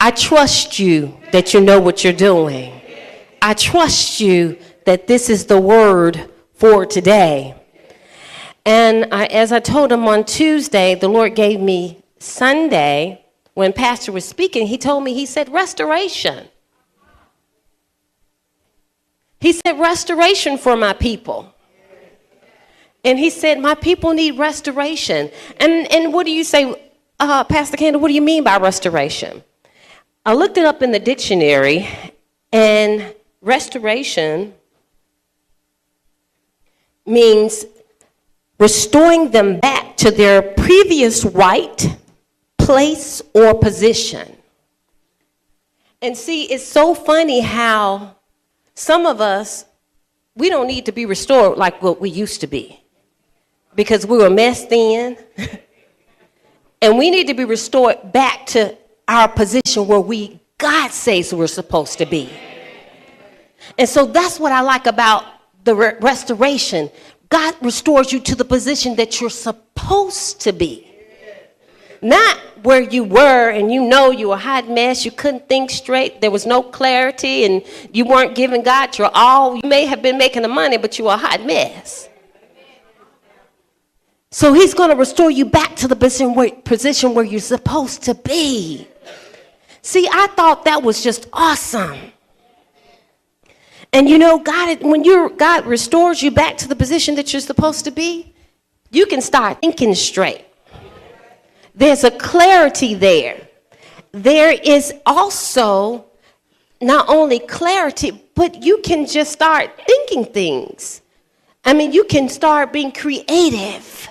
I trust you that you know what you're doing. I trust you that this is the word for today. And as I told him on Tuesday, the Lord gave me Sunday, when Pastor was speaking, he told me, he said, restoration. He said, restoration for my people. And he said, my people need restoration. And what do you say, Pastor Kendall, what do you mean by restoration? I looked it up in the dictionary, and restoration means restoring them back to their previous right, place, or position. And see, it's so funny how some of us, we don't need to be restored like what we used to be, because we were messed in. And we need to be restored back to our position where God says we're supposed to be. And so that's what I like about the restoration. God restores you to the position that you're supposed to be. Not where you were and you were a hot mess, you couldn't think straight, there was no clarity, and you weren't giving God your all. You may have been making the money, but you were a hot mess. So he's going to restore you back to the position where you're supposed to be. See, I thought that was just awesome. And when God restores you back to the position that you're supposed to be, you can start thinking straight. There's a clarity there. There is also not only clarity, but you can just start thinking things. I mean, you can start being creative.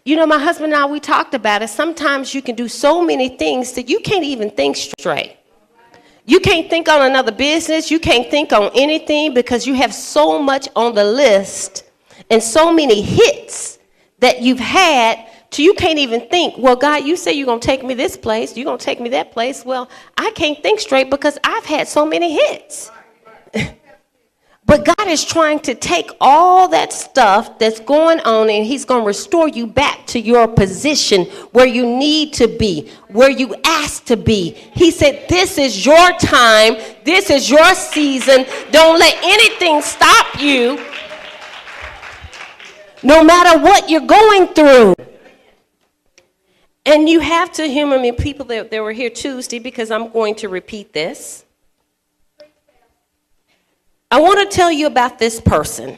My husband and I, we talked about it. Sometimes you can do so many things that you can't even think straight. You can't think on another business. You can't think on anything because you have so much on the list and so many hits that you've had till you can't even think, well, God, you say you're going to take me this place. You're going to take me that place. Well, I can't think straight because I've had so many hits. But God is trying to take all that stuff that's going on, and he's going to restore you back to your position where you need to be, where you asked to be. He said, this is your time. This is your season. Don't let anything stop you, no matter what you're going through. And you have to humor me, people that were here Tuesday, because I'm going to repeat this. I want to tell you about this person.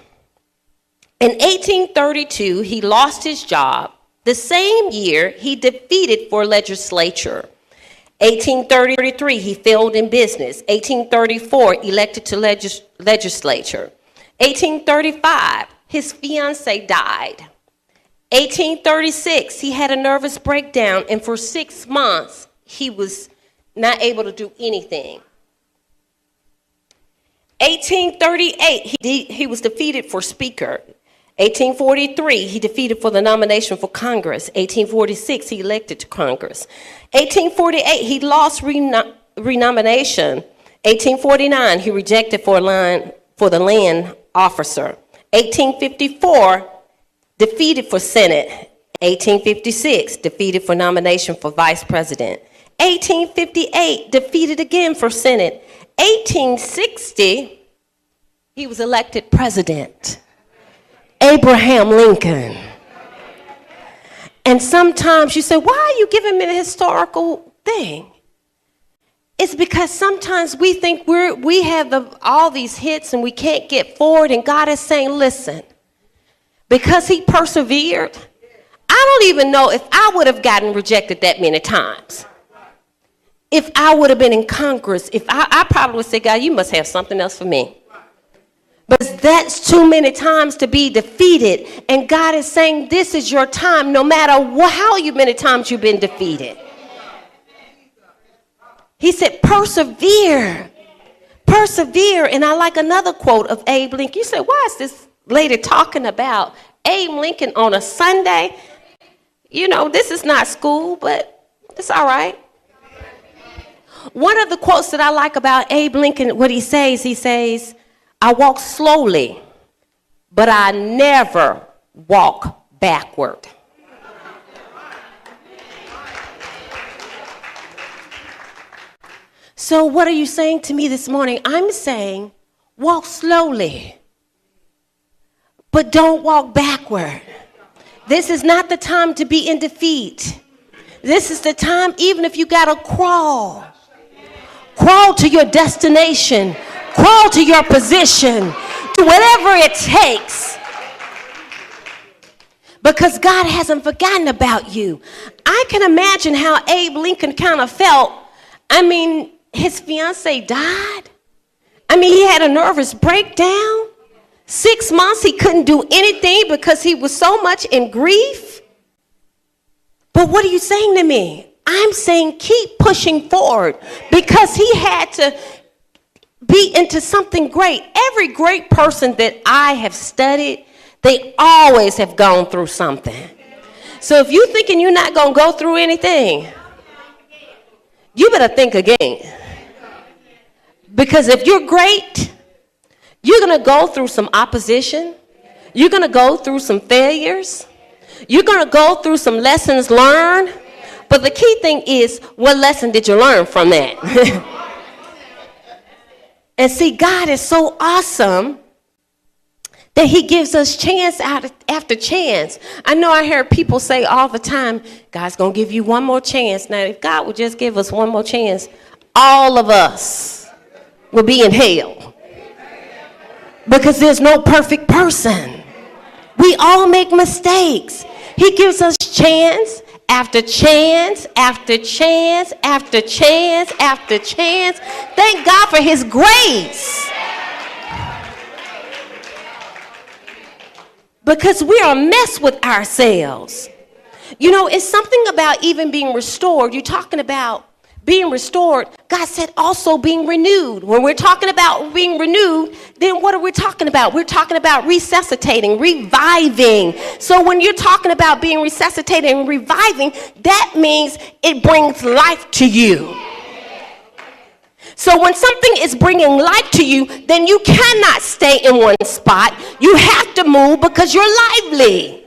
In 1832, he lost his job. The same year, he defeated for legislature. 1833, he failed in business. 1834, elected to legislature. 1835, his fiancée died. 1836, he had a nervous breakdown, and for 6 months, he was not able to do anything. 1838, he was defeated for speaker. 1843, he defeated for the nomination for Congress. 1846, he elected to Congress. 1848, he lost renomination. 1849, he rejected for the land officer. 1854, defeated for Senate. 1856, defeated for nomination for vice president. 1858, defeated again for Senate. 1860, he was elected president. Abraham Lincoln. And sometimes you say, why are you giving me the historical thing? It's because sometimes we think we have all these hits and we can't get forward, and God is saying, listen, because he persevered, I don't even know if I would have gotten rejected that many times. If I would have been in Congress, I probably would say, God, you must have something else for me. But that's too many times to be defeated. And God is saying, this is your time, no matter how many times you've been defeated. He said, persevere. Persevere. And I like another quote of Abe Lincoln. You say, why is this lady talking about Abe Lincoln on a Sunday? This is not school, but it's all right. One of the quotes that I like about Abe Lincoln, what he says, I walk slowly, but I never walk backward. So what are you saying to me this morning? I'm saying walk slowly, but don't walk backward. This is not the time to be in defeat. This is the time, even if you got to crawl to your destination, crawl to your position, do whatever it takes. Because God hasn't forgotten about you. I can imagine how Abe Lincoln kind of felt. I mean, his fiance died. I mean, he had a nervous breakdown. 6 months he couldn't do anything because he was so much in grief. But what are you saying to me? I'm saying keep pushing forward, because he had to be into something great. Every great person that I have studied, they always have gone through something. So if you're thinking you're not going to go through anything, you better think again. Because if you're great, you're going to go through some opposition. You're going to go through some failures. You're going to go through some lessons learned. But the key thing is, what lesson did you learn from that? And see, God is so awesome that he gives us chance after chance. I know I hear people say all the time, God's going to give you one more chance. Now, if God would just give us one more chance, all of us will be in hell. Because there's no perfect person. We all make mistakes. He gives us chance after chance after chance after chance after chance. Thank God for his grace. Because we are a mess with ourselves. You know, it's something about even being restored. You're talking about being restored. God said also being renewed. When we're talking about being renewed, then what are we talking about? We're talking about resuscitating, reviving. So when you're talking about being resuscitated and reviving, that means it brings life to you. So when something is bringing life to you, then you cannot stay in one spot. You have to move because you're lively.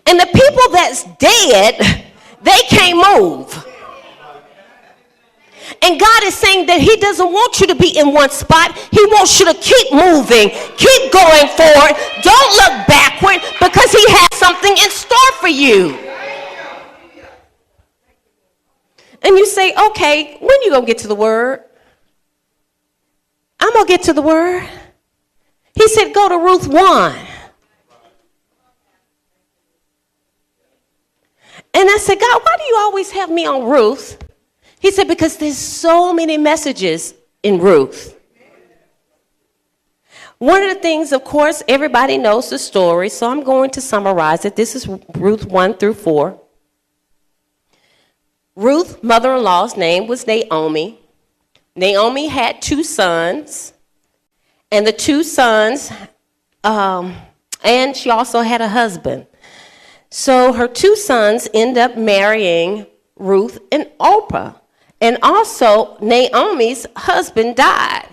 And the people that's dead, they can't move. And God is saying that he doesn't want you to be in one spot. He wants you to keep moving, keep going forward. Don't look backward, because he has something in store for you. And you say, okay, when you going to get to the word? I'm going to get to the word. He said, go to Ruth 1. And I said, God, why do you always have me on Ruth? He said, because there's so many messages in Ruth. One of the things, of course, everybody knows the story, so I'm going to summarize it. This is Ruth 1 through 4. Ruth's mother-in-law's name was Naomi. Naomi had 2 sons, and the 2 sons, and she also had a husband. So her 2 sons end up marrying Ruth and Orpah. And also Naomi's husband died.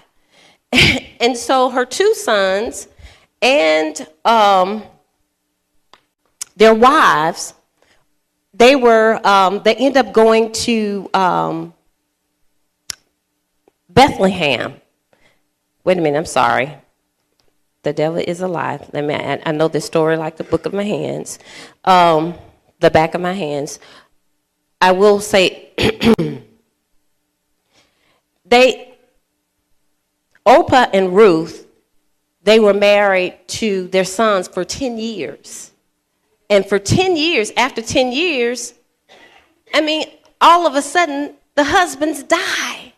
And so her 2 sons and their wives, they end up going to Bethlehem. Wait a minute, I'm sorry. The devil is alive. I know this story like the book of my hands, the back of my hands. I will say, Orpah and Ruth, they were married to their sons for 10 years. And for 10 years, after 10 years, I mean, all of a sudden, the husbands die.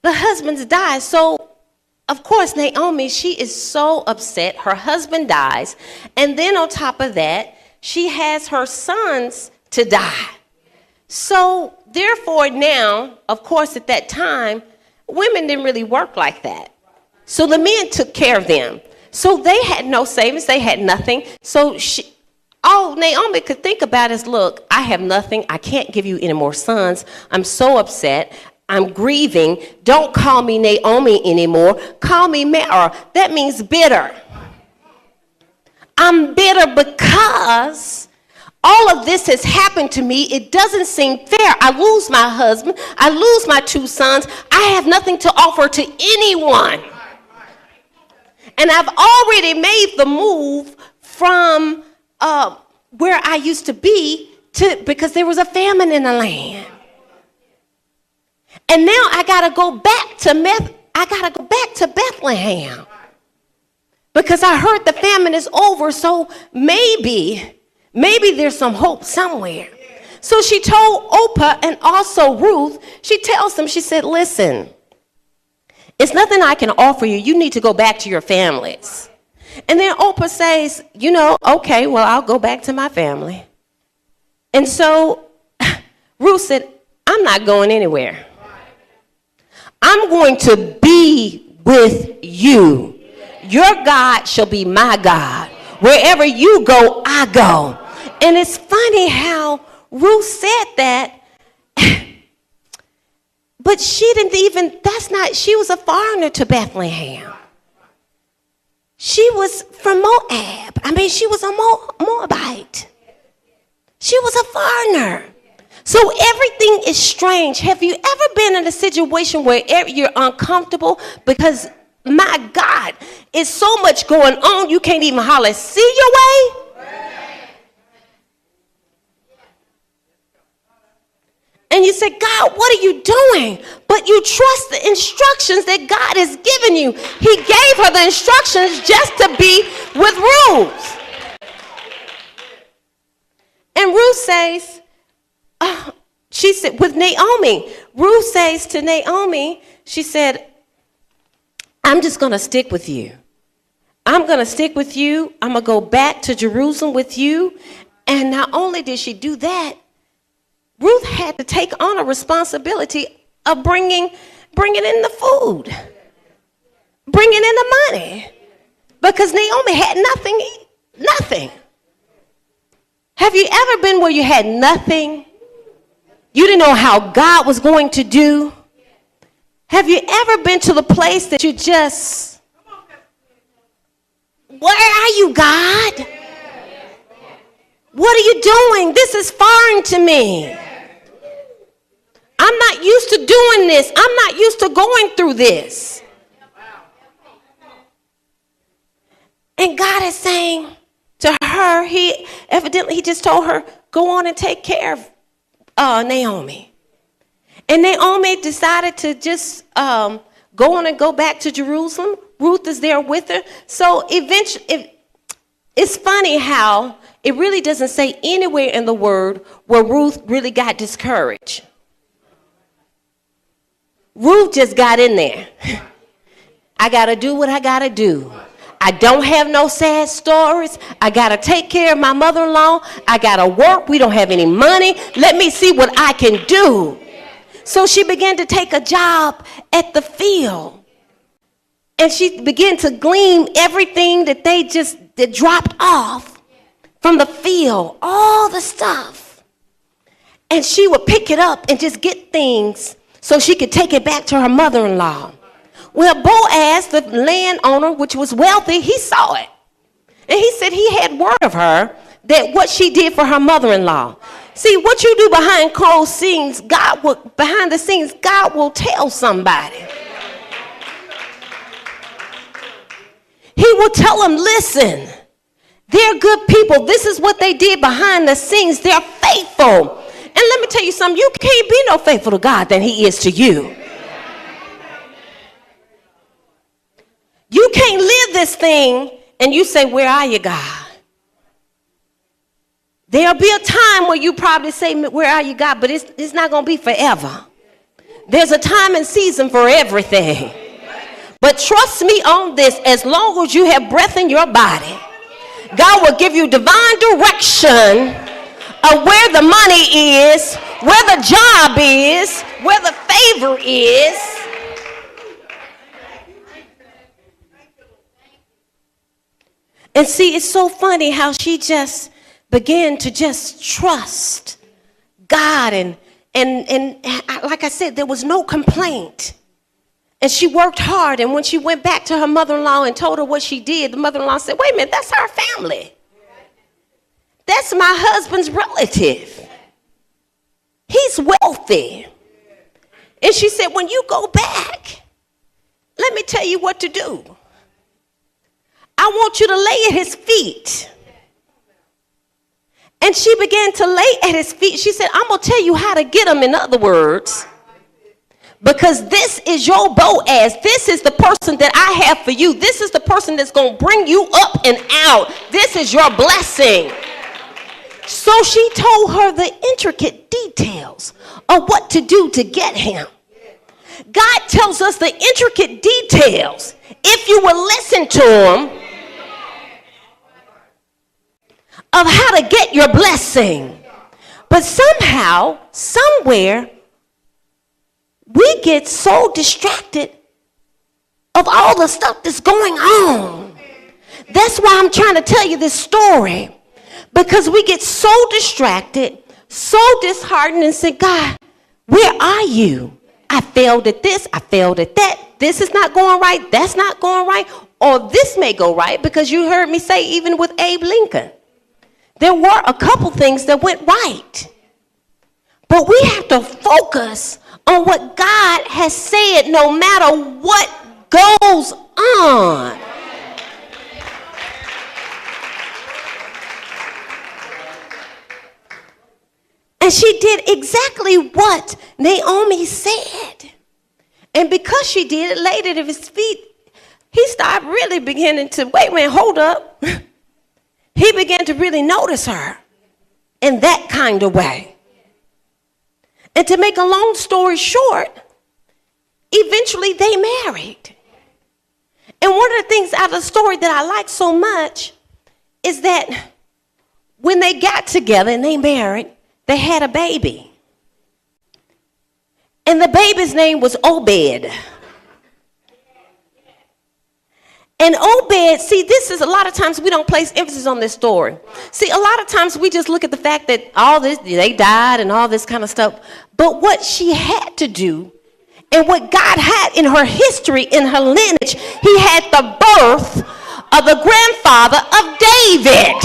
The husbands die. So, of course, Naomi, she is so upset. Her husband dies. And then on top of that, she has her sons to die. So, therefore, now, of course, at that time, women didn't really work like that. So the men took care of them. So they had no savings. They had nothing. So all Naomi could think about is, look, I have nothing. I can't give you any more sons. I'm so upset. I'm grieving. Don't call me Naomi anymore. Call me Mara. That means bitter. I'm bitter because All of this has happened to me. It doesn't seem fair. I lose my husband. I lose my 2 sons. I have nothing to offer to anyone. And I've already made the move from where I used to be because there was a famine in the land. And now I got to go back to Bethlehem because I heard the famine is over. So maybe there's some hope somewhere. So she told Oprah and also Ruth, she tells them, she said, listen, it's nothing I can offer you. You need to go back to your families. And then Oprah says, okay, well, I'll go back to my family. And so Ruth said, I'm not going anywhere. I'm going to be with you. Your God shall be my God. Wherever you go, I go. And it's funny how Ruth said that, but she was a foreigner to Bethlehem. She was from Moab. She was a Moabite. She was a foreigner. So everything is strange. Have you ever been in a situation where you're uncomfortable because, my God, it's so much going on you can't even hardly see your way? And you say, God, what are you doing? But you trust the instructions that God has given you. He gave her the instructions just to be with Ruth. And Ruth says, she said, with Naomi, Ruth says to Naomi, she said, I'm just going to stick with you. I'm going to stick with you. I'm going to go back to Jerusalem with you. And not only did she do that, Ruth had to take on a responsibility of bringing in the food, bringing in the money, because Naomi had nothing. Have you ever been where you had nothing? You didn't know how God was going to do? Have you ever been to the place that you just, where are you, God? What are you doing? This is foreign to me. I'm not used to doing this. I'm not used to going through this. And God is saying to her, he just told her, go on and take care of Naomi. And Naomi decided to just go on and go back to Jerusalem. Ruth is there with her. So eventually, it's funny how it really doesn't say anywhere in the word where Ruth really got discouraged. Ruth just got in there. I got to do what I got to do. I don't have no sad stories. I got to take care of my mother-in-law. I got to work. We don't have any money. Let me see what I can do. So she began to take a job at the field. And she began to glean everything that they dropped off from the field, all the stuff. And she would pick it up and just get things so she could take it back to her mother-in-law. Well, Boaz, the landowner, which was wealthy, he saw it. And he said he had word of her that what she did for her mother-in-law. See, what you do behind closed scenes, behind the scenes, God will tell somebody. He will tell them, listen, they're good people. This is what they did behind the scenes. They're faithful. And let me tell you something, you can't be no faithful to God than he is to you. You can't live this thing and you say, where are you, God? There'll be a time where you probably say, where are you, God? But it's not going to be forever. There's a time and season for everything. But trust me on this, as long as you have breath in your body, God will give you divine direction of where the money is, where the job is, where the favor is. And see, it's so funny how she just began to just trust God. And like I said, there was no complaint. And she worked hard. And when she went back to her mother-in-law and told her what she did, the mother-in-law said, wait a minute, that's our family. That's my husband's relative. He's wealthy. And she said, when you go back, let me tell you what to do. I want you to lay at his feet. And she began to lay at his feet. She said, I'm going to tell you how to get him, in other words. Because this is your Boaz. This is the person that I have for you. This is the person that's going to bring you up and out. This is your blessing. So she told her the intricate details of what to do to get him. God tells us the intricate details. If you will listen to him, of how to get your blessing. But somehow, somewhere, we get so distracted of all the stuff that's going on. That's why I'm trying to tell you this story. Because we get so distracted, so disheartened, and say, God, where are you? I failed at this, I failed at that. This is not going right, that's not going right. Or this may go right, because you heard me say even with Abe Lincoln, there were a couple things that went right. But we have to focus on what God has said no matter what goes on. And she did exactly what Naomi said. And because she did it, laid it at his feet, he started really beginning to, wait a minute, hold up. He began to really notice her in that kind of way. And to make a long story short, eventually they married. And one of the things out of the story that I like so much is that when they got together and they married, they had a baby. And the baby's name was Obed. And Obed, see, this is a lot of times we don't place emphasis on this story. See, a lot of times we just look at the fact that all this, they died and all this kind of stuff. But what she had to do and what God had in her history, in her lineage, he had the birth of the grandfather of David.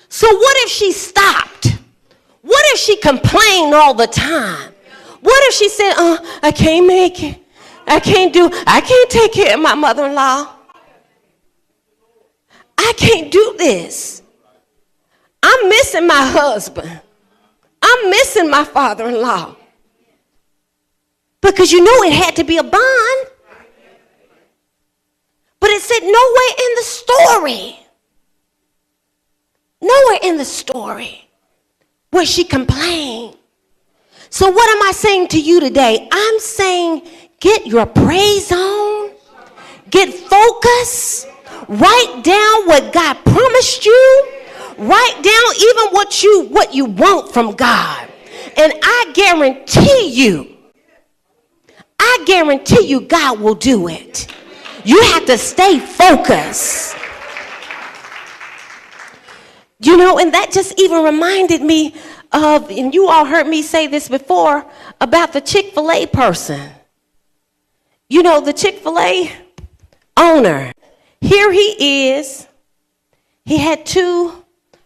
So what if she stopped? What if she complained all the time? What if she said, I can't make it. I can't take care of my mother-in-law. I can't do this. I'm missing my husband. I'm missing my father-in-law. Because you know it had to be a bond. But it said nowhere in the story. Nowhere in the story where she complained. So what am I saying to you today? I'm saying get your praise on. Get focused. Write down what God promised you. Write down even what you want from God. And I guarantee you God will do it. You have to stay focused. You know, and that just even reminded me of, and you all heard me say this before, about the Chick-fil-A person. You know, the Chick-fil-A owner. Here he is. He had 2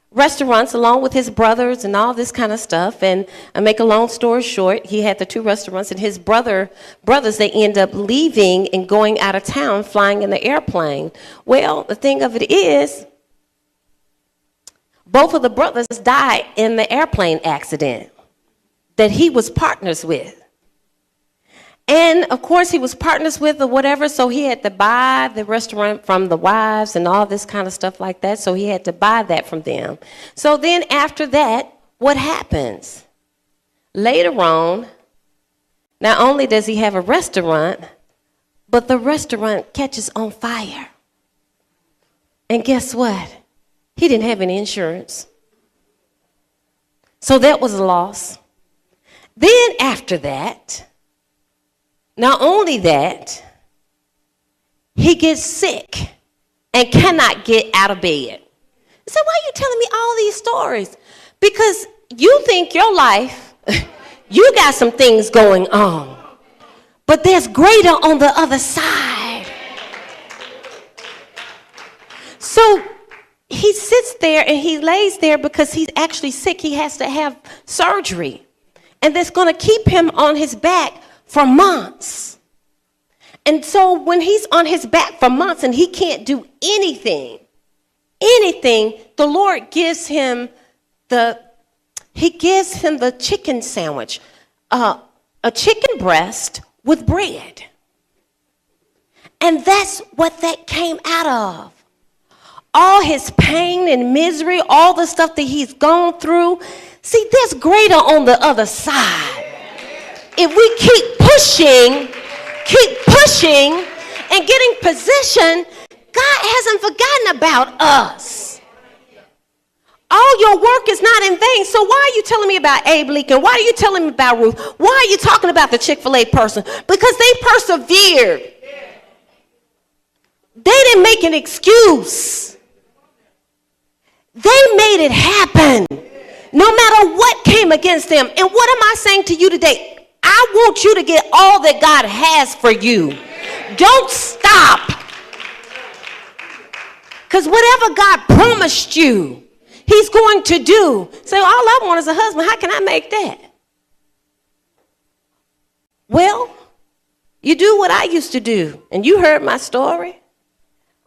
restaurants along with his brothers and all this kind of stuff. And I make a long story short, he had the 2 restaurants, and his brothers, they end up leaving and going out of town, flying in the airplane. Well, the thing of it is, both of the brothers died in the airplane accident that he was partners with. And, of course, he was partners with or whatever, so he had to buy the restaurant from the wives and all this kind of stuff like that, so he had to buy that from them. So then after that, what happens? Later on, not only does he have a restaurant, but the restaurant catches on fire. And guess what? He didn't have any insurance. So that was a loss. Then after that, not only that, he gets sick and cannot get out of bed. So why are you telling me all these stories? Because you think your life, you got some things going on, but there's greater on the other side. So he sits there and he lays there because he's actually sick. He has to have surgery. And that's going to keep him on his back for months. And so when he's on his back for months and he can't do anything, the Lord gives him the chicken sandwich, a chicken breast with bread. And that's what that came out of. All his pain and misery, all the stuff that he's gone through. See, there's greater on the other side. If we keep pushing and getting position, God hasn't forgotten about us. All your work is not in vain. So why are you telling me about Abe Lincoln? Why are you telling me about Ruth? Why are you talking about the Chick-fil-A person? Because they persevered. They didn't make an excuse. They made it happen. No matter what came against them. And what am I saying to you today? I want you to get all that God has for you. Don't stop. Because whatever God promised you, he's going to do. Say, all I want is a husband. How can I make that? Well, you do what I used to do. And you heard my story.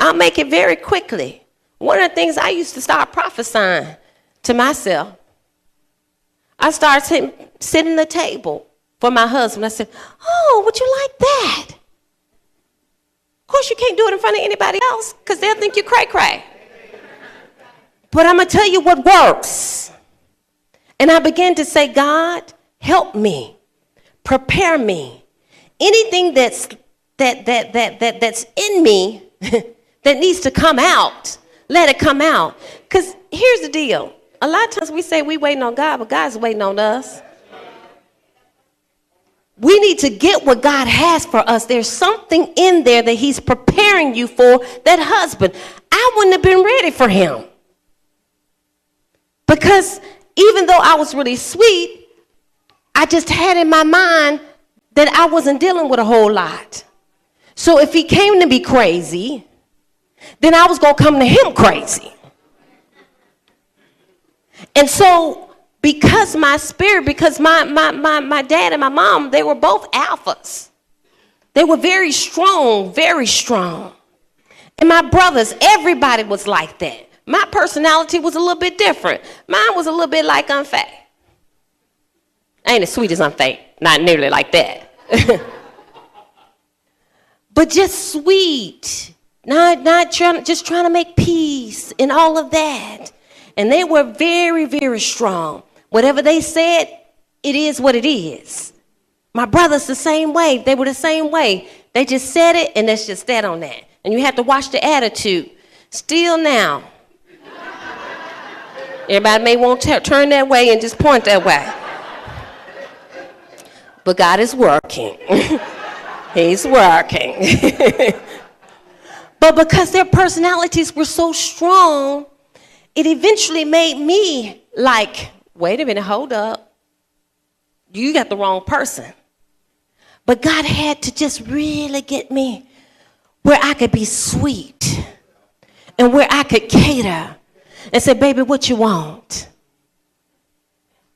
I'll make it very quickly. One of the things I used to start prophesying to myself. I started sitting at the table for my husband. I said, oh, would you like that? Of course, you can't do it in front of anybody else because they'll think you're cray-cray. But I'm going to tell you what works. And I began to say, God, help me. Prepare me. Anything that's in me that needs to come out, let it come out. Because here's the deal. A lot of times we say we waiting on God, but God's waiting on us. We need to get what God has for us. There's something in there that he's preparing you for. That husband, I wouldn't have been ready for him. Because even though I was really sweet, I just had in my mind that I wasn't dealing with a whole lot. So if he came to me crazy, then I was going to come to him crazy. And so because my spirit, because my dad and my mom, they were both alphas. They were very strong, very strong. And my brothers, everybody was like that. My personality was a little bit different. Mine was a little bit like Unfat. I ain't as sweet as Unfat, not nearly like that. But just sweet, just trying to make peace and all of that. And they were very, very strong. Whatever they said, it is what it is. My brothers the same way. They were the same way. They just said it, and that's just that on that. And you have to watch the attitude. Still now. Everybody may want to turn that way and just point that way. But God is working. He's working. But because their personalities were so strong, it eventually made me like, wait a minute, hold up. You got the wrong person. But God had to just really get me where I could be sweet and where I could cater and say, baby, what you want?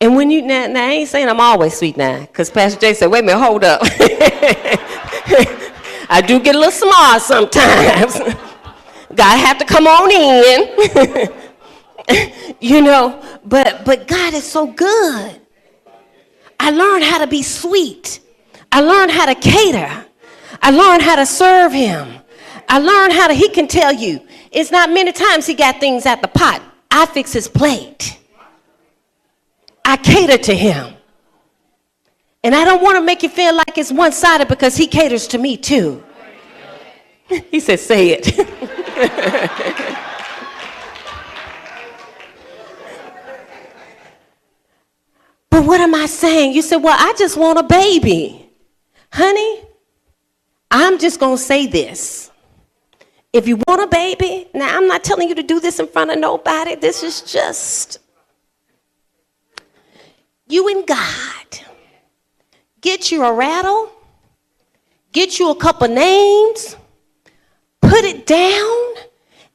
And when you, now I ain't saying I'm always sweet now, because Pastor Jay said, wait a minute, hold up. I do get a little smart sometimes. God have to come on in. You know, but God is so good. I learned how to be sweet. I learned how to cater. I learned how to serve him. I learned how to, he can tell you, it's not many times he got things at the pot. I fix his plate. I cater to him. And I don't want to make you feel like it's one-sided because he caters to me too. He said, say it. But what am I saying? You said, well, I just want a baby. Honey, I'm just going to say this. If you want a baby, now I'm not telling you to do this in front of nobody. This is just you and God. Get you a rattle. Get you a couple names. Put it down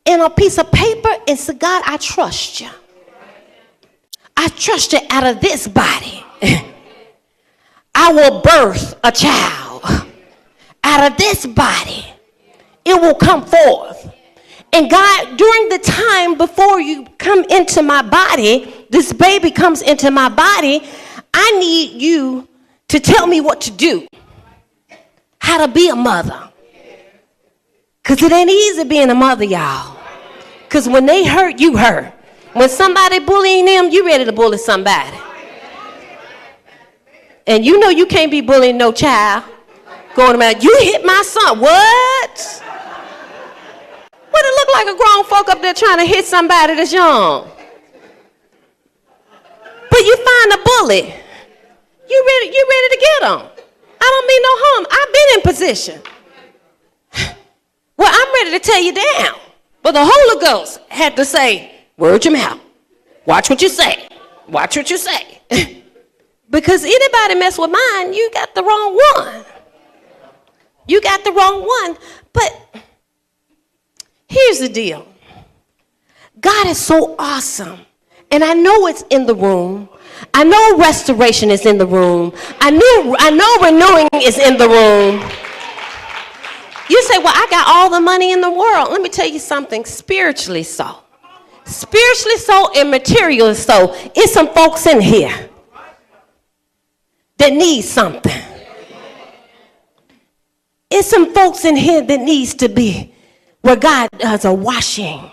and a piece of paper and said, God, I trust you. I trust you out of this body. I will birth a child. Out of this body, it will come forth. And God, during the time before you come into my body, this baby comes into my body, I need you to tell me what to do. How to be a mother. Because it ain't easy being a mother, y'all. Because when they hurt, you hurt. When somebody bullying them, you ready to bully somebody. And you know you can't be bullying no child. Going around, you hit my son. What? What it look like a grown folk up there trying to hit somebody that's young? But you find a bully. You ready to get them. I don't mean no harm. I've been in position. Well, I'm ready to tear you down. But the Holy Ghost had to say, word your mouth. Watch what you say. Watch what you say. Because anybody mess with mine, you got the wrong one. You got the wrong one. But here's the deal. God is so awesome. And I know it's in the room. I know restoration is in the room. I know renewing is in the room. You say, well, I got all the money in the world. Let me tell you something, spiritually so. Spiritually so and materially so. It's some folks in here that need something. It's some folks in here that needs to be where God does a washing.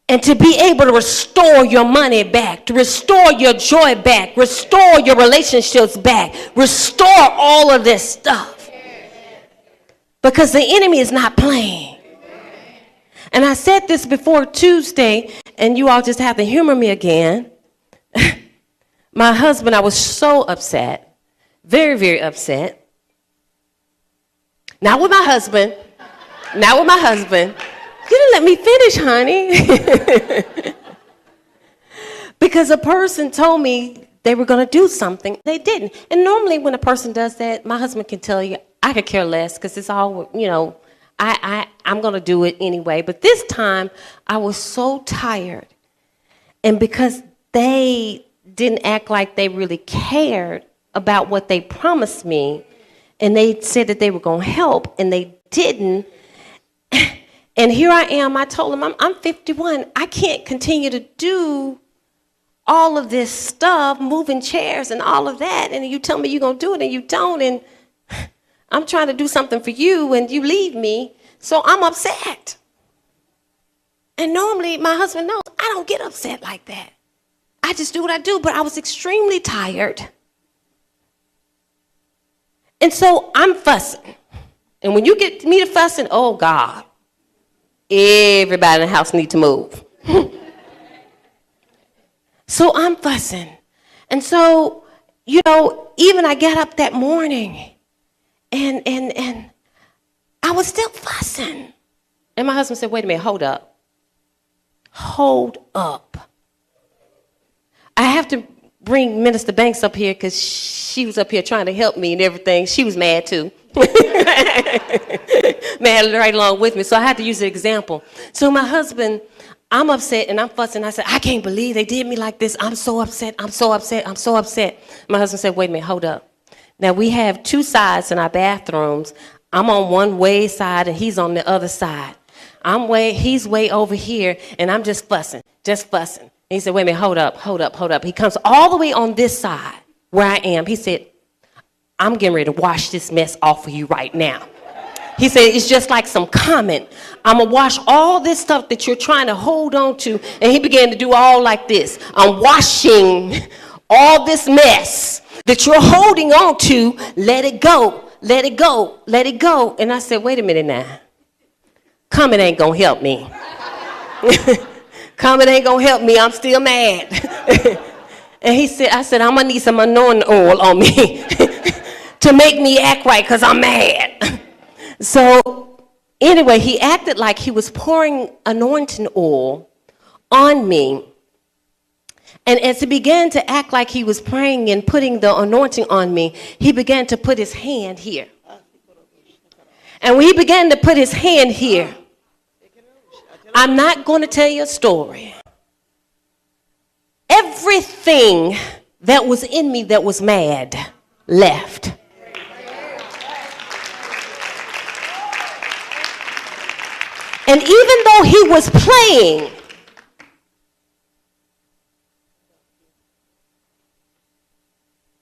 And to be able to restore your money back, to restore your joy back, restore your relationships back, restore all of this stuff. Because the enemy is not playing. And I said this before Tuesday, and you all just have to humor me again. My husband, I was so upset, very, very upset. Not with my husband. You didn't let me finish, honey. Because a person told me they were going to do something. They didn't. And normally when a person does that, my husband can tell you, I could care less because it's all, I'm going to do it anyway. But this time, I was so tired. And because they didn't act like they really cared about what they promised me, and they said that they were going to help, and they didn't. And here I am, I told them, I'm 51. I can't continue to do all of this stuff, moving chairs and all of that. And you tell me you're going to do it and you don't. And I'm trying to do something for you and you leave me. So I'm upset. And normally my husband knows I don't get upset like that. I just do what I do. But I was extremely tired. And so I'm fussing. And when you get me to fussing, oh God. Everybody in the house needs to move. So I'm fussing. And so, even I got up that morning and I was still fussing. And my husband said, wait a minute, hold up. Hold up. I have to bring Minister Banks up here because she was up here trying to help me and everything. She was mad too. Mad right along with me. So I had to use an example. So my husband, I'm upset and I'm fussing. I said, I can't believe they did me like this. I'm so upset. I'm so upset. I'm so upset. My husband said, wait a minute, hold up. Now we have two sides in our bathrooms. I'm on one way side and he's on the other side. He's way over here and I'm just fussing. And he said, wait a minute, hold up. He comes all the way on this side where I am. He said, I'm getting ready to wash this mess off of you right now. He said, it's just like some comment. I'm going to wash all this stuff that you're trying to hold on to. And he began to do all like this. I'm washing all this mess that you're holding on to. Let it go. Let it go. Let it go. And I said, wait a minute now. Comment ain't going to help me. Comment ain't going to help me. I'm still mad. And I said, I'm going to need some anointing oil on me to make me act right because I'm mad. So anyway, he acted like he was pouring anointing oil on me. And as he began to act like he was praying and putting the anointing on me, he began to put his hand here. And when he began to put his hand here, I'm not going to tell you a story. Everything that was in me that was mad left. And even though he was playing,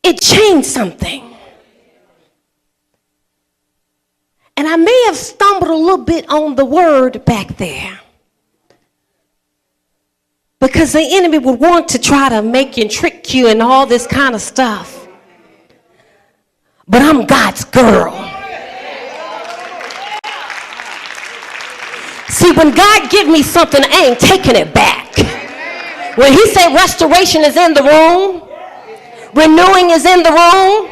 it changed something. And I may have stumbled a little bit on the word back there, because the enemy would want to try to make you and trick you and all this kind of stuff. But I'm God's girl. See, when God give me something, I ain't taking it back. When he said restoration is in the room, renewing is in the room,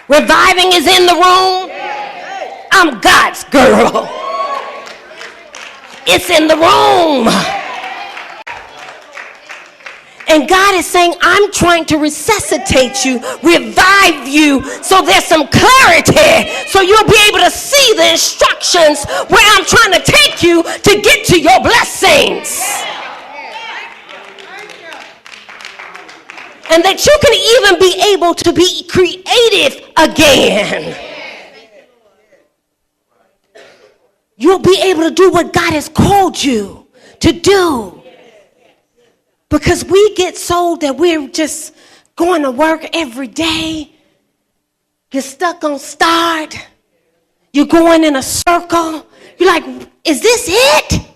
reviving is in the room, I'm God's girl. It's in the room. And God is saying, I'm trying to resuscitate you, revive you, so there's some clarity, so you'll be able to see the instructions where I'm trying to take you to get to your blessings. And that you can even be able to be creative again. You'll be able to do what God has called you to do. Because we get so that we're just going to work every day. You're stuck on start. You're going in a circle. You're like, is this it?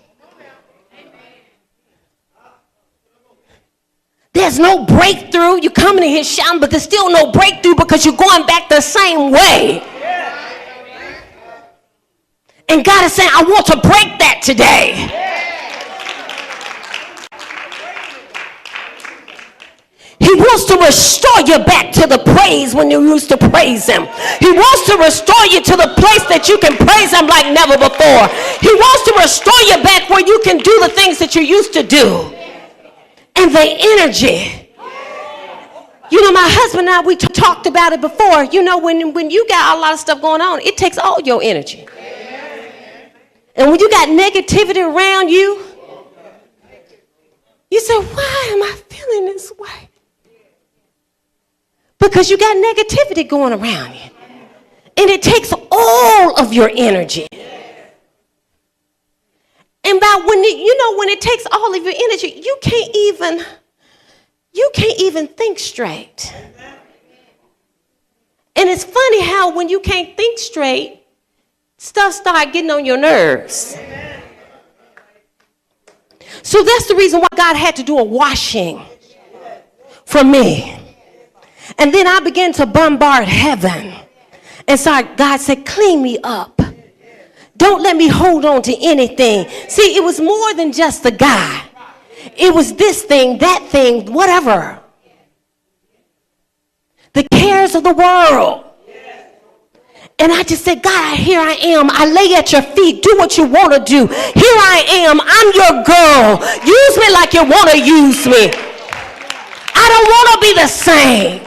There's no breakthrough. You're coming in here shouting, but there's still no breakthrough because you're going back the same way. And God is saying, I want to break that today. He wants to restore you back to the praise when you used to praise him. He wants to restore you to the place that you can praise him like never before. He wants to restore you back where you can do the things that you used to do. And the energy. You know, my husband and I, we talked about it before. You know, when you got a lot of stuff going on, it takes all your energy. And when you got negativity around you, you say, why am I feeling this way? Because you got negativity going around you. And it takes all of your energy. And by when it takes all of your energy, you can't even think straight. And it's funny how when you can't think straight, stuff start getting on your nerves. So that's the reason why God had to do a washing for me. And then I began to bombard heaven. And so God said, clean me up. Don't let me hold on to anything. See, it was more than just the guy. It was this thing, that thing, whatever. The cares of the world. And I just said, God, here I am. I lay at your feet. Do what you want to do. Here I am. I'm your girl. Use me like you want to use me. I don't want to be the same.